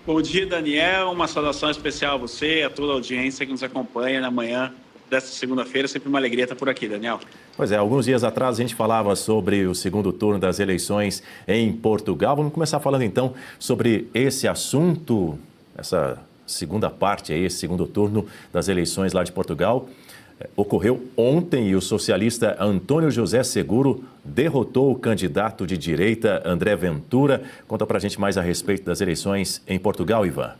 Bom dia, Daniel. Uma saudação especial a você e a toda a audiência que nos acompanha na manhã desta segunda-feira. Sempre uma alegria estar por aqui, Daniel. Pois é, alguns dias atrás a gente falava sobre o segundo turno das eleições em Portugal. Vamos começar falando então sobre esse assunto, essa segunda parte aí, esse segundo turno das eleições lá de Portugal. Ocorreu ontem e o socialista António José Seguro derrotou o candidato de direita André Ventura. Conta pra gente mais a respeito das eleições em Portugal, Ivan.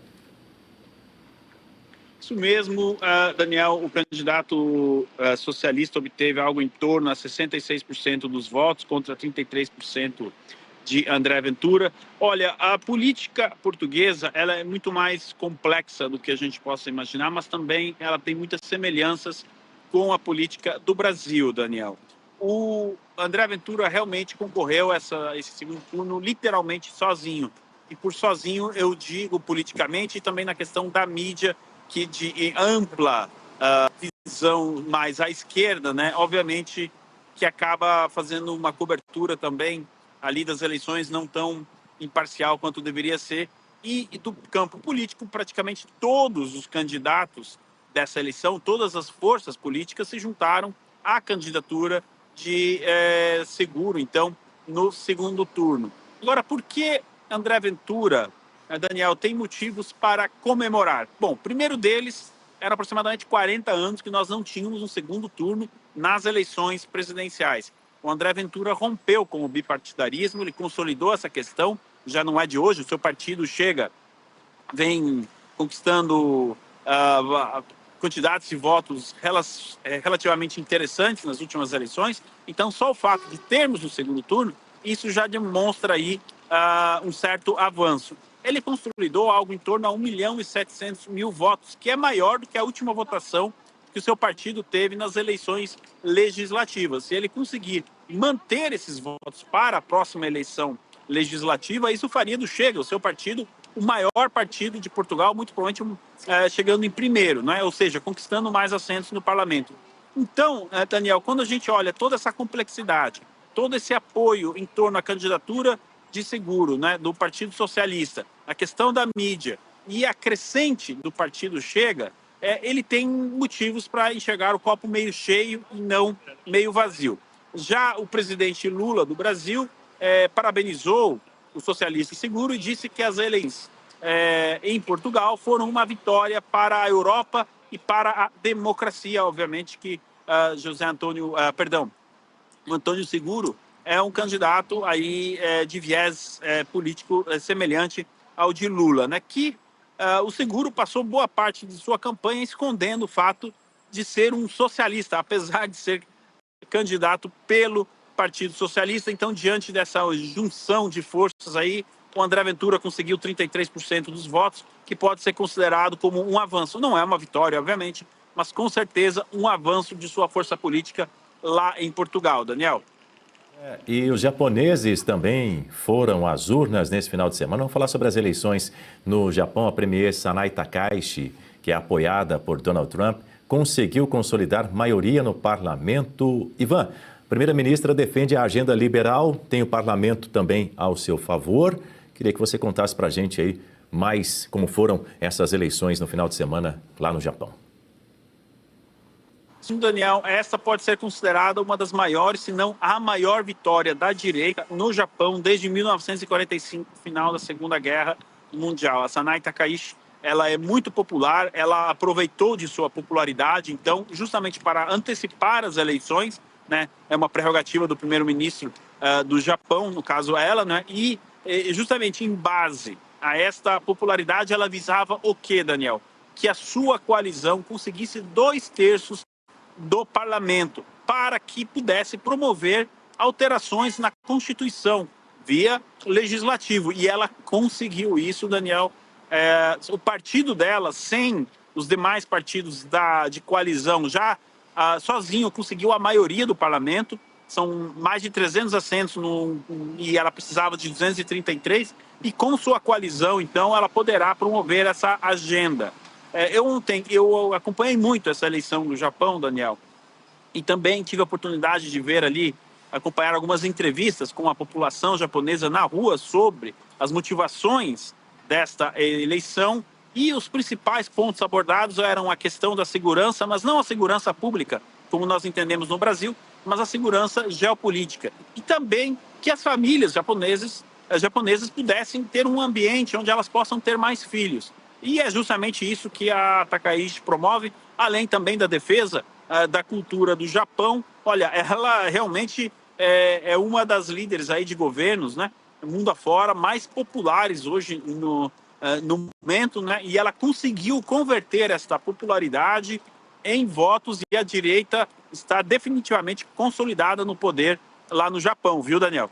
Isso mesmo, Daniel, o candidato socialista obteve algo em torno a 66% dos votos contra 33% de André Ventura. Olha, a política portuguesa ela é muito mais complexa do que a gente possa imaginar, mas também ela tem muitas semelhanças com a política do Brasil, Daniel. O André Ventura realmente concorreu a esse segundo turno literalmente sozinho. E por sozinho eu digo politicamente e também na questão da mídia, que de ampla visão mais à esquerda, né? Obviamente que acaba fazendo uma cobertura também ali das eleições não tão imparcial quanto deveria ser. E do campo político, praticamente todos os candidatos dessa eleição, todas as forças políticas se juntaram à candidatura de Seguro, então, no segundo turno. Agora, por que André Ventura, Daniel, tem motivos para comemorar? Bom, o primeiro deles era aproximadamente 40 anos que nós não tínhamos um segundo turno nas eleições presidenciais. O André Ventura rompeu com o bipartidarismo, ele consolidou essa questão, já não é de hoje, o seu partido vem conquistando quantidades de votos relativamente interessantes nas últimas eleições. Então, só o fato de termos o segundo turno, isso já demonstra aí um certo avanço. Ele consolidou algo em torno a 1.700.000 votos, que é maior do que a última votação que o seu partido teve nas eleições legislativas. Se ele conseguir manter esses votos para a próxima eleição legislativa, isso faria do Chega, o seu partido, o maior partido de Portugal, muito provavelmente chegando em primeiro, né? Ou seja, conquistando mais assentos no parlamento. Então, Daniel, quando a gente olha toda essa complexidade, todo esse apoio em torno à candidatura de Seguro, né, do Partido Socialista, a questão da mídia e a crescente do Partido Chega, ele tem motivos para enxergar o copo meio cheio e não meio vazio. Já o presidente Lula do Brasil parabenizou o socialista Seguro e disse que as eleições em Portugal foram uma vitória para a Europa e para a democracia. Obviamente que o Antônio Seguro é um candidato aí de viés político semelhante ao de Lula, né? Que o Seguro passou boa parte de sua campanha escondendo o fato de ser um socialista, apesar de ser candidato pelo Partido Socialista. Então, diante dessa junção de forças aí, o André Ventura conseguiu 33% dos votos, que pode ser considerado como um avanço. Não é uma vitória, obviamente, mas com certeza um avanço de sua força política lá em Portugal, Daniel. E os japoneses também foram às urnas nesse final de semana. Vamos falar sobre as eleições no Japão. A premier Sanai Takaichi, que é apoiada por Donald Trump, conseguiu consolidar maioria no parlamento. Ivan, a primeira-ministra defende a agenda liberal, tem o parlamento também ao seu favor. Queria que você contasse para a gente aí mais como foram essas eleições no final de semana lá no Japão. Sim, Daniel, essa pode ser considerada uma das maiores, se não a maior vitória da direita no Japão desde 1945, final da Segunda Guerra Mundial. A Sanai Takaichi, ela é muito popular, ela aproveitou de sua popularidade, então, justamente para antecipar as eleições, né, é uma prerrogativa do primeiro-ministro do Japão, no caso ela, né, e justamente em base a esta popularidade, ela visava o quê, Daniel? Que a sua coalizão conseguisse 2/3 do parlamento, para que pudesse promover alterações na Constituição via legislativo. E ela conseguiu isso, Daniel. O partido dela, sem os demais partidos de coalizão, já sozinho conseguiu a maioria do parlamento. São mais de 300 assentos e ela precisava de 233. E com sua coalizão, então, ela poderá promover essa agenda. Eu acompanhei muito essa eleição no Japão, Daniel, e também tive a oportunidade de ver ali, acompanhar algumas entrevistas com a população japonesa na rua sobre as motivações desta eleição, e os principais pontos abordados eram a questão da segurança, mas não a segurança pública, como nós entendemos no Brasil, mas a segurança geopolítica. E também que as famílias japonesas pudessem ter um ambiente onde elas possam ter mais filhos. E é justamente isso que a Takaishi promove, além também da defesa da cultura do Japão. Olha, ela realmente é uma das líderes aí de governos, né, mundo afora, mais populares hoje no momento, né, e ela conseguiu converter esta popularidade em votos, e a direita está definitivamente consolidada no poder lá no Japão, viu, Daniel?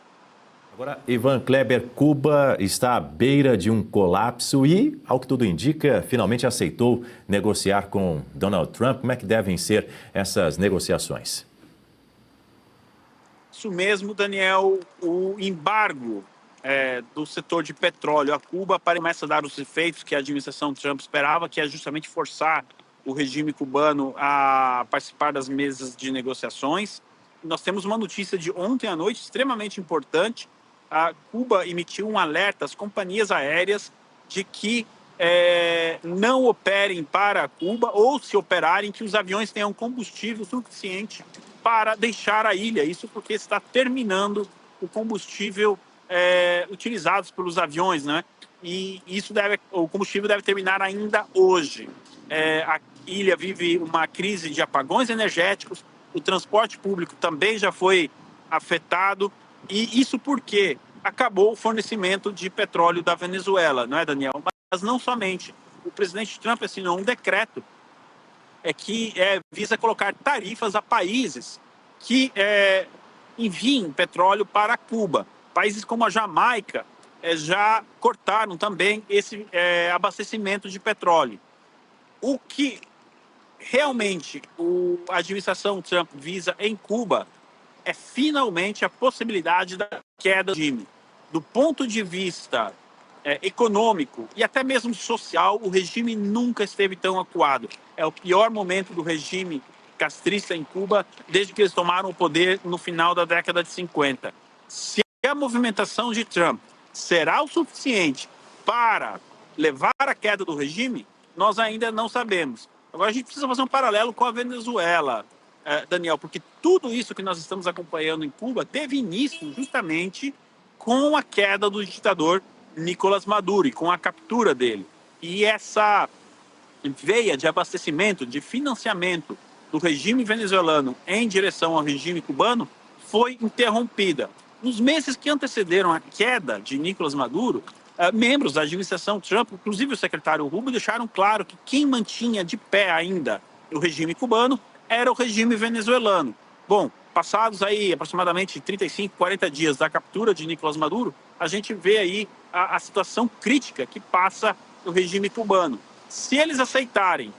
Agora, Ivan Kleber, Cuba está à beira de um colapso e, ao que tudo indica, finalmente aceitou negociar com Donald Trump. Como é que devem ser essas negociações? Isso mesmo, Daniel. O embargo do setor de petróleo a Cuba começa a dar os efeitos que a administração Trump esperava, que é justamente forçar o regime cubano a participar das mesas de negociações. Nós temos uma notícia de ontem à noite extremamente importante. A Cuba emitiu um alerta às companhias aéreas de que não operem para Cuba, ou se operarem, que os aviões tenham combustível suficiente para deixar a ilha. Isso porque está terminando o combustível utilizados pelos aviões, né? E o combustível deve terminar ainda hoje. A ilha vive uma crise de apagões energéticos, o transporte público também já foi afetado, e isso porque acabou o fornecimento de petróleo da Venezuela, não é, Daniel? Mas não somente. O presidente Trump assinou um decreto que visa colocar tarifas a países que enviem petróleo para Cuba. Países como a Jamaica já cortaram também esse abastecimento de petróleo. O que realmente a administração Trump visa em Cuba é finalmente a possibilidade da queda do regime. Do ponto de vista econômico e até mesmo social, o regime nunca esteve tão acuado. É o pior momento do regime castrista em Cuba desde que eles tomaram o poder no final da década de 50. Se a movimentação de Trump será o suficiente para levar à queda do regime, nós ainda não sabemos. Agora a gente precisa fazer um paralelo com a Venezuela, Daniel, porque tudo isso que nós estamos acompanhando em Cuba teve início justamente com a queda do ditador Nicolás Maduro e com a captura dele. E essa veia de abastecimento, de financiamento do regime venezuelano em direção ao regime cubano foi interrompida. Nos meses que antecederam a queda de Nicolás Maduro, membros da administração Trump, inclusive o secretário Rubio, deixaram claro que quem mantinha de pé ainda o regime cubano era o regime venezuelano. Bom, passados aí aproximadamente 35, 40 dias da captura de Nicolás Maduro, a gente vê aí a situação crítica que passa o regime cubano. Se eles aceitarem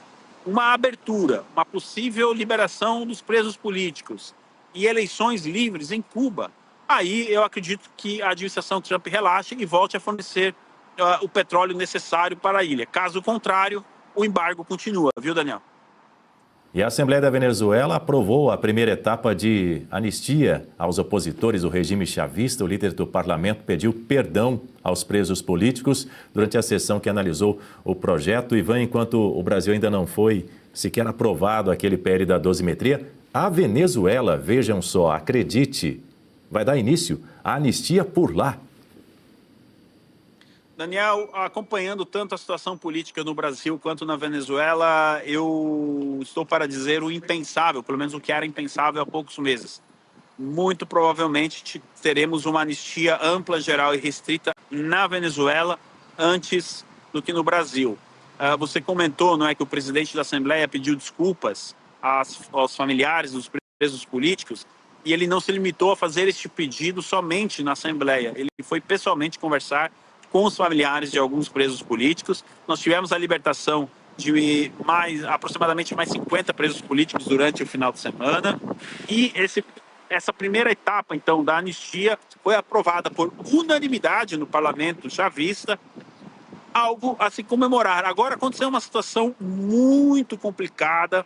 uma abertura, uma possível liberação dos presos políticos e eleições livres em Cuba, aí eu acredito que a administração Trump relaxe e volte a fornecer o petróleo necessário para a ilha. Caso contrário, o embargo continua, viu, Daniel? E a Assembleia da Venezuela aprovou a primeira etapa de anistia aos opositores do regime chavista. O líder do parlamento pediu perdão aos presos políticos durante a sessão que analisou o projeto. Ivan, enquanto o Brasil ainda não foi sequer aprovado aquele PL da dosimetria, a Venezuela, vejam só, acredite, vai dar início à anistia por lá. Daniel, acompanhando tanto a situação política no Brasil quanto na Venezuela, eu estou para dizer o impensável, pelo menos o que era impensável há poucos meses. Muito provavelmente teremos uma anistia ampla, geral e restrita na Venezuela antes do que no Brasil. Você comentou, não é, que o presidente da Assembleia pediu desculpas aos familiares dos presos políticos, e ele não se limitou a fazer este pedido somente na Assembleia. Ele foi pessoalmente conversar com os familiares de alguns presos políticos. Nós tivemos a libertação de aproximadamente mais 50 presos políticos durante o final de semana. E essa primeira etapa, então, da anistia foi aprovada por unanimidade no parlamento chavista, algo a se comemorar. Agora aconteceu uma situação muito complicada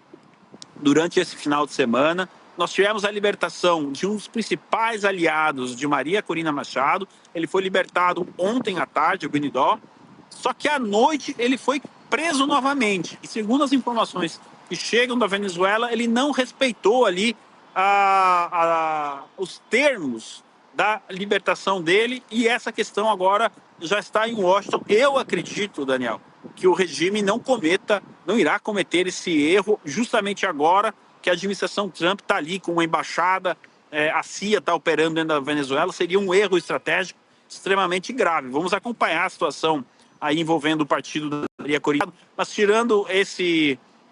durante esse final de semana. Nós tivemos a libertação de um dos principais aliados de Maria Corina Machado. Ele foi libertado ontem à tarde, o Guinidó. Só que à noite ele foi preso novamente. E segundo as informações que chegam da Venezuela, ele não respeitou ali os termos da libertação dele, e essa questão agora já está em Washington. Eu acredito, Daniel, que o regime não irá cometer esse erro justamente agora que a administração Trump está ali com uma embaixada, a CIA está operando dentro da Venezuela. Seria um erro estratégico extremamente grave. Vamos acompanhar a situação aí envolvendo o partido da Maria Corina, mas tirando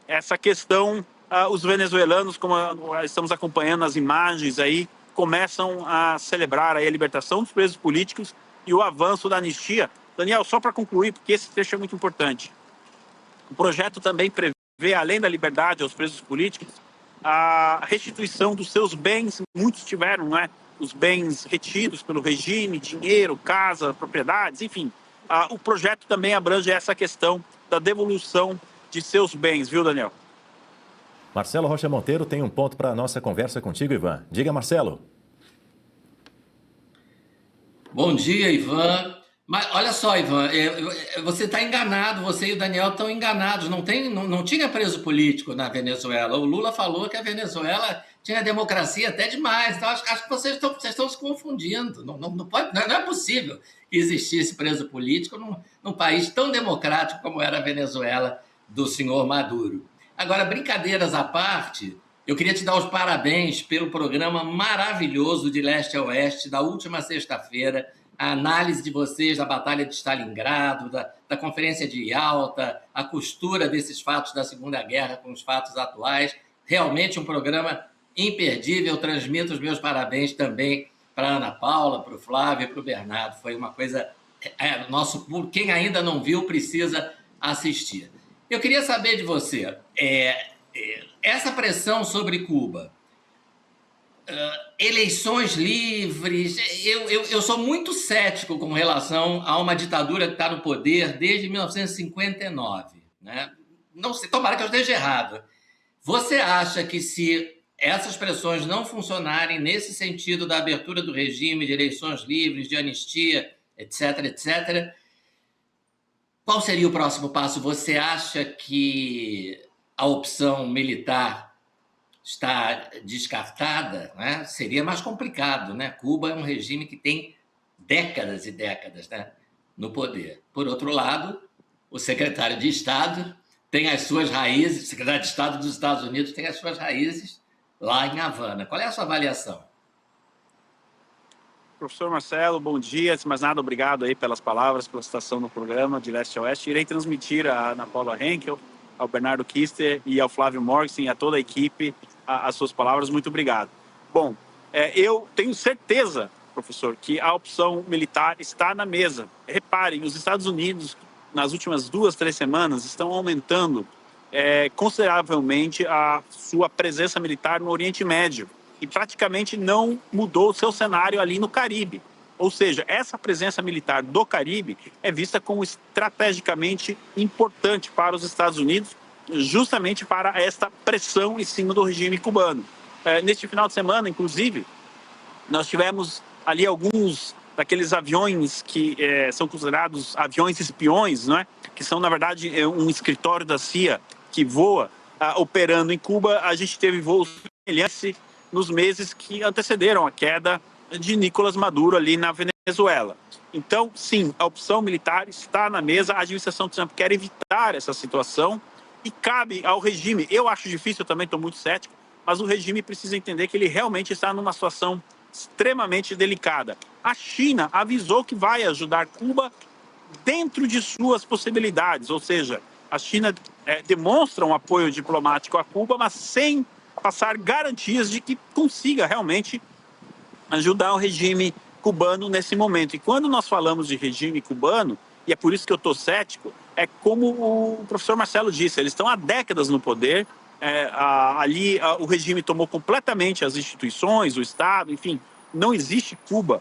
essa questão, os venezuelanos, como estamos acompanhando as imagens aí, começam a celebrar aí a libertação dos presos políticos e o avanço da anistia. Daniel, só para concluir, porque esse trecho é muito importante. O projeto também prevê, além da liberdade aos presos políticos, a restituição dos seus bens. Muitos tiveram, né, os bens retidos pelo regime, dinheiro, casa, propriedades, enfim. O projeto também abrange essa questão da devolução de seus bens, viu, Daniel? Marcelo Rocha Monteiro tem um ponto para a nossa conversa contigo, Ivan. Diga, Marcelo. Bom dia, Ivan. Mas olha só, Ivan, você está enganado, você e o Daniel estão enganados. Não tinha preso político na Venezuela. O Lula falou que a Venezuela tinha democracia até demais. Então, acho que vocês estão se confundindo. Não é possível que existisse preso político num país tão democrático como era a Venezuela do senhor Maduro. Agora, brincadeiras à parte, eu queria te dar os parabéns pelo programa maravilhoso de Leste a Oeste da última sexta-feira, a análise de vocês da Batalha de Stalingrado, da Conferência de Yalta, a costura desses fatos da Segunda Guerra com os fatos atuais. Realmente um programa imperdível. Eu transmito os meus parabéns também para a Ana Paula, para o Flávio e para o Bernardo. Foi uma coisa... Quem ainda não viu precisa assistir. Eu queria saber de você, essa pressão sobre Cuba, eleições livres, eu sou muito cético com relação a uma ditadura que está no poder desde 1959. Né? Não sei, tomara que eu esteja errado. Você acha que se essas pressões não funcionarem nesse sentido da abertura do regime, de eleições livres, de anistia, etc., etc., qual seria o próximo passo? Você acha que a opção militar está descartada? Né? Seria mais complicado, né? Cuba é um regime que tem décadas e décadas, né, no poder. Por outro lado, o secretário de Estado tem as suas raízes, o secretário de Estado dos Estados Unidos tem as suas raízes lá em Havana. Qual é a sua avaliação? Professor Marcelo, bom dia. Antes de mais nada, obrigado aí pelas palavras, pela citação no programa de Leste a Oeste. Irei transmitir a Ana Paula Henkel, ao Bernardo Kister e ao Flávio Morgenstern e a toda a equipe as suas palavras. Muito obrigado. Bom, eu tenho certeza, professor, que a opção militar está na mesa. Reparem, os Estados Unidos, nas últimas 2, 3 semanas, estão aumentando consideravelmente a sua presença militar no Oriente Médio. E praticamente não mudou o seu cenário ali no Caribe. Ou seja, essa presença militar do Caribe é vista como estrategicamente importante para os Estados Unidos, justamente para esta pressão em cima do regime cubano. Neste final de semana, inclusive, nós tivemos ali alguns daqueles aviões que são considerados aviões espiões, não é? Que são, na verdade, um escritório da CIA que voa operando em Cuba. A gente teve voos semelhantes nos meses que antecederam a queda de Nicolás Maduro ali na Venezuela. Então, sim, a opção militar está na mesa. A administração Trump quer evitar essa situação e cabe ao regime. Eu acho difícil, eu também estou muito cético, mas o regime precisa entender que ele realmente está numa situação extremamente delicada. A China avisou que vai ajudar Cuba dentro de suas possibilidades, ou seja, a China demonstra um apoio diplomático a Cuba, mas sem passar garantias de que consiga realmente ajudar o regime cubano nesse momento. E quando nós falamos de regime cubano, e é por isso que eu estou cético, é como o professor Marcelo disse, eles estão há décadas no poder, o regime tomou completamente as instituições, o Estado, enfim, não existe Cuba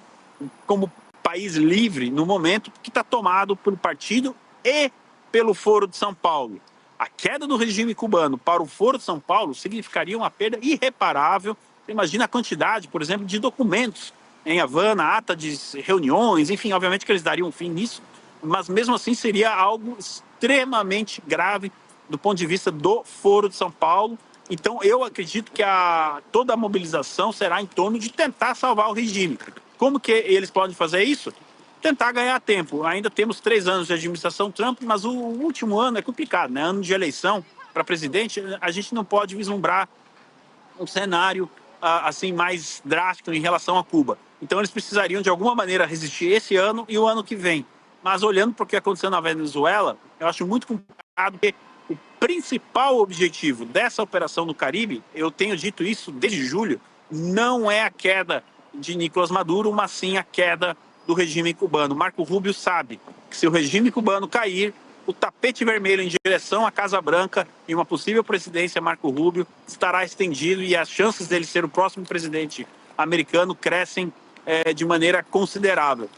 como país livre no momento que está tomado pelo partido e pelo Foro de São Paulo. A queda do regime cubano para o Foro de São Paulo significaria uma perda irreparável. Você imagina a quantidade, por exemplo, de documentos em Havana, ata de reuniões, enfim, obviamente que eles dariam um fim nisso, mas mesmo assim seria algo extremamente grave do ponto de vista do Foro de São Paulo. Então, eu acredito que toda a mobilização será em torno de tentar salvar o regime. Como que eles podem fazer isso? Tentar ganhar tempo. Ainda temos 3 anos de administração Trump, mas o último ano é complicado, né? Ano de eleição para presidente, a gente não pode vislumbrar um cenário assim mais drástico em relação a Cuba. Então, eles precisariam, de alguma maneira, resistir esse ano e o ano que vem. Mas, olhando para o que aconteceu na Venezuela, eu acho muito complicado que o principal objetivo dessa operação no Caribe, eu tenho dito isso desde julho, não é a queda de Nicolás Maduro, mas sim a queda do regime cubano. Marco Rubio sabe que se o regime cubano cair, o tapete vermelho em direção à Casa Branca e uma possível presidência Marco Rubio estará estendido e as chances dele ser o próximo presidente americano crescem de maneira considerável.